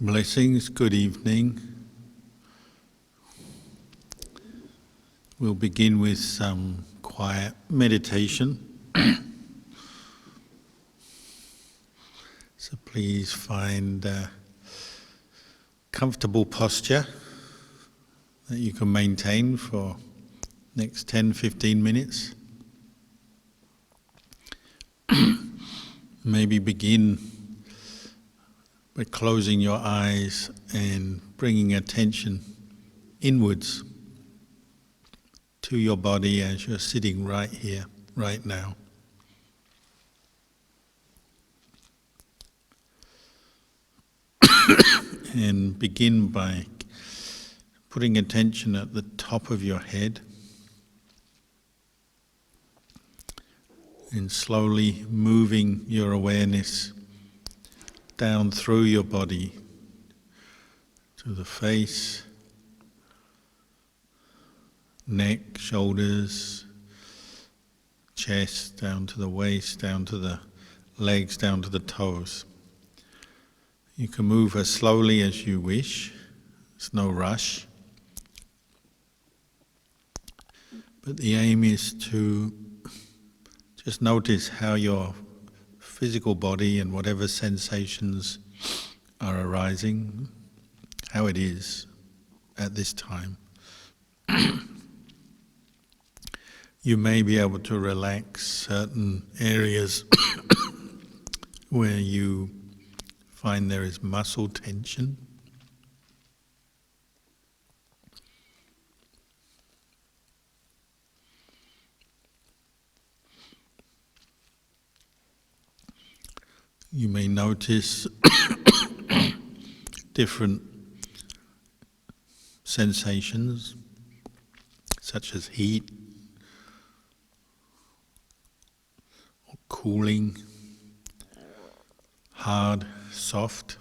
Blessings, good evening. We'll begin with some quiet meditation. So please find a comfortable posture that you can maintain for the next 10-15 minutes. Maybe begin by closing your eyes and bringing attention inwards to your body as you're sitting right here, right now. And begin by putting attention at the top of your head and slowly moving your awareness down through your body to the face, neck, shoulders, chest, down to the waist, down to the legs, down to the toes. You can move as slowly as you wish. There's no rush. But the aim is to just notice how your physical body and whatever sensations are arising, how it is at this time. You may be able to relax certain areas where you find there is muscle tension. You may notice different sensations, such as heat, or cooling, hard, soft.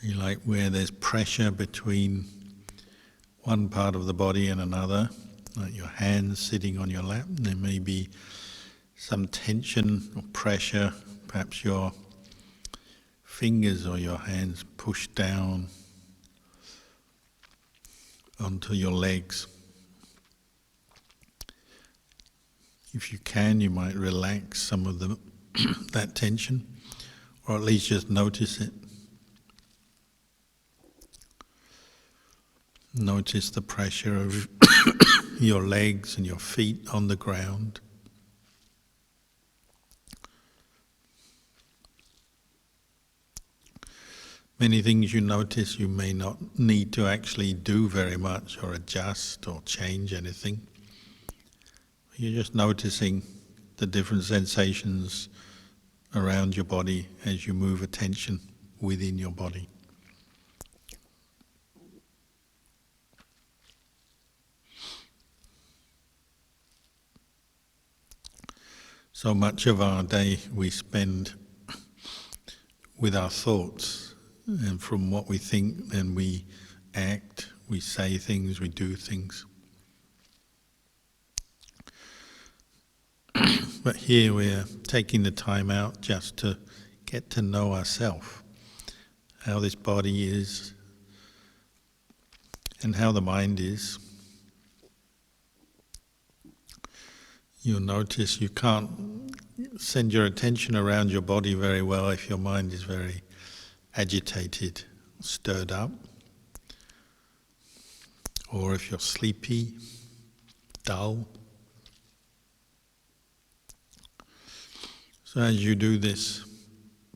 You like where there's pressure between one part of the body and another, like your hands sitting on your lap. There may be some tension or pressure, perhaps your fingers or your hands pushed down onto your legs. If you can, you might relax some of that tension, or at least just notice it. Notice the pressure of your legs and your feet on the ground. Many things you notice you may not need to actually do very much or adjust or change anything. You're just noticing the different sensations around your body as you move attention within your body. So much of our day we spend with our thoughts. And from what we think, then we act, we say things, we do things. But here we're taking the time out just to get to know ourselves, how this body is, and how the mind is. You'll notice you can't send your attention around your body very well if your mind is very agitated, stirred up, or if you're sleepy, dull. So as you do this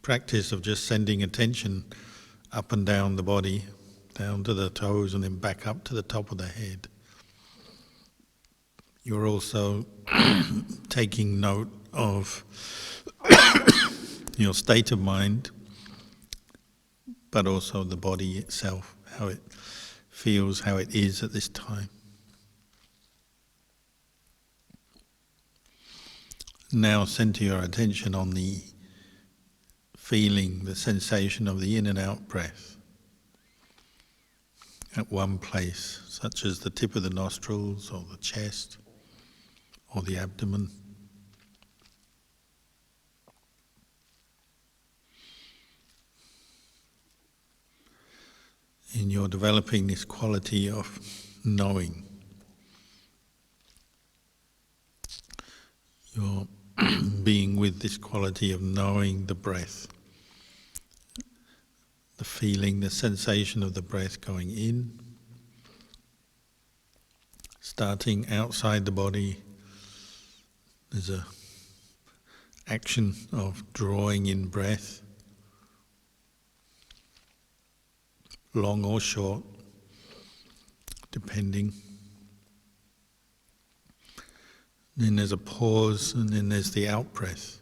practice of just sending attention up and down the body, down to the toes and then back up to the top of the head, you're also taking note of your state of mind, but also the body itself, how it feels, how it is at this time. Now center your attention on the feeling, the sensation of the in and out breath at one place, such as the tip of the nostrils or the chest or the abdomen. And you're developing this quality of knowing. You're being with this quality of knowing the breath, the feeling, the sensation of the breath going in, starting outside the body. There's a action of drawing in breath, long or short, depending. Then there's a pause, and then there's the out-breath.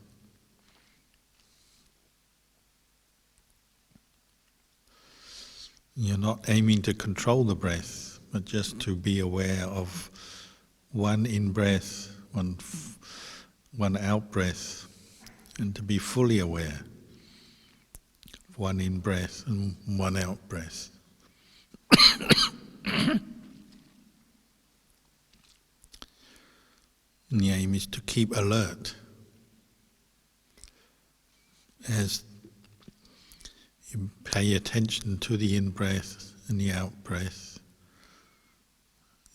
You're not aiming to control the breath, but just to be aware of one in-breath, one out-breath, and to be fully aware of one in-breath and one out-breath. And the aim is to keep alert as you pay attention to the in-breath and the out-breath.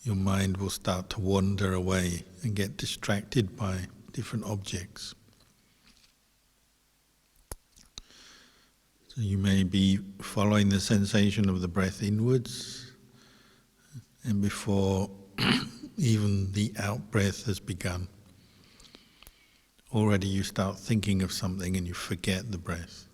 Your mind will start to wander away and get distracted by different objects. So you may be following the sensation of the breath inwards, and before even the out-breath has begun, already you start thinking of something and you forget the breath.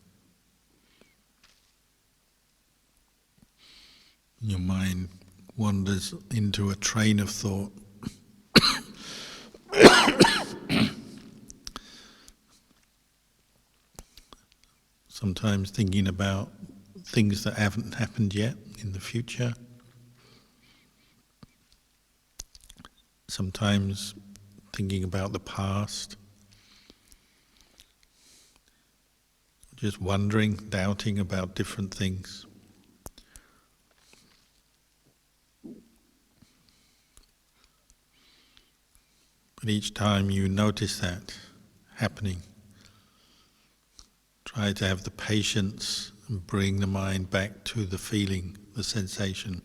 Your mind wanders into a train of thought. Sometimes thinking about things that haven't happened yet in the future. Sometimes thinking about the past. Just wondering, doubting about different things. But each time you notice that happening, try to have the patience and bring the mind back to the feeling, the sensation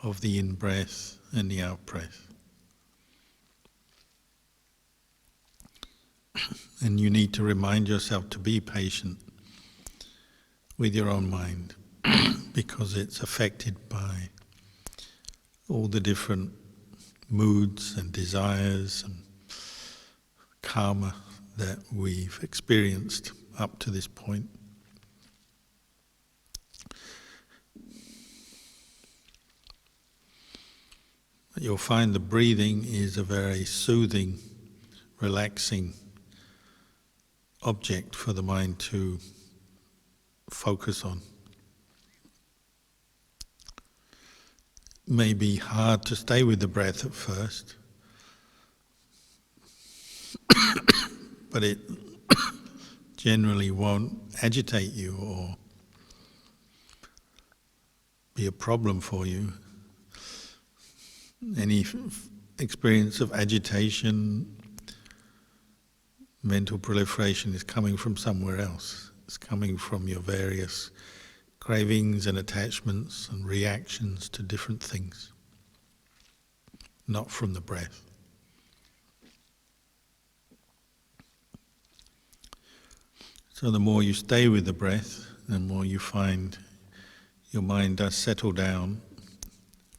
of the in-breath and the out-breath. And you need to remind yourself to be patient with your own mind because it's affected by all the different moods and desires and karma that we've experienced up to this point. You'll find the breathing is a very soothing, relaxing object for the mind to focus on. It may be hard to stay with the breath at first, but it generally won't agitate you or be a problem for you. Any experience of agitation, mental proliferation is coming from somewhere else. It's coming from your various cravings and attachments and reactions to different things, not from the breath. So the more you stay with the breath, the more you find your mind does settle down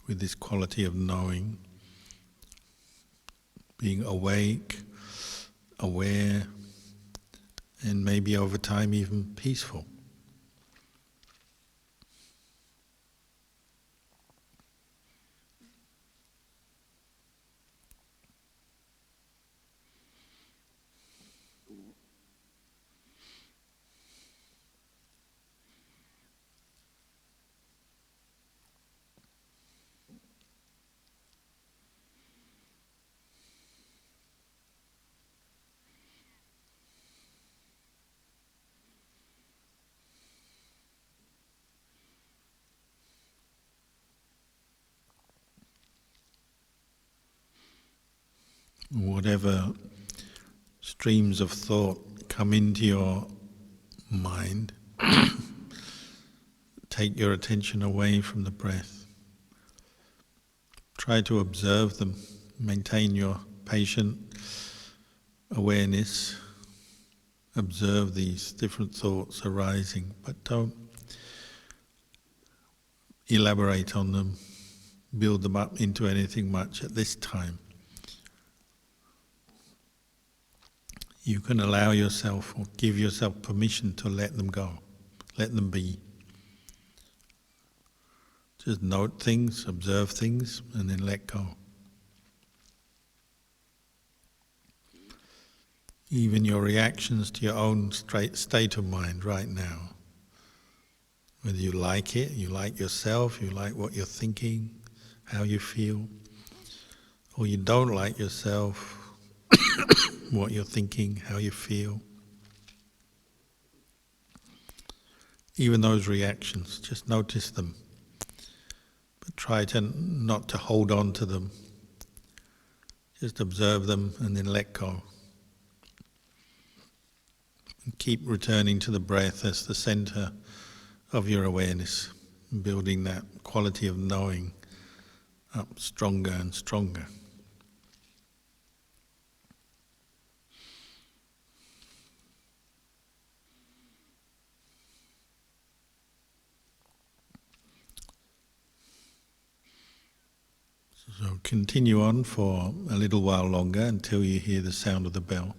with this quality of knowing, being awake, aware, and maybe over time even peaceful. Whatever streams of thought come into your mind, take your attention away from the breath. Try to observe them, maintain your patient awareness, observe these different thoughts arising, but don't elaborate on them, build them up into anything much at this time. You can allow yourself or give yourself permission to let them go, let them be. Just note things, observe things, and then let go. Even your reactions to your own state of mind right now. Whether you like it, you like yourself, you like what you're thinking, how you feel, or you don't like yourself, what you're thinking, how you feel. Even those reactions, just notice them. But try to not to hold on to them. Just observe them and then let go. And keep returning to the breath as the center of your awareness, building that quality of knowing up stronger and stronger. So continue on for a little while longer until you hear the sound of the bell.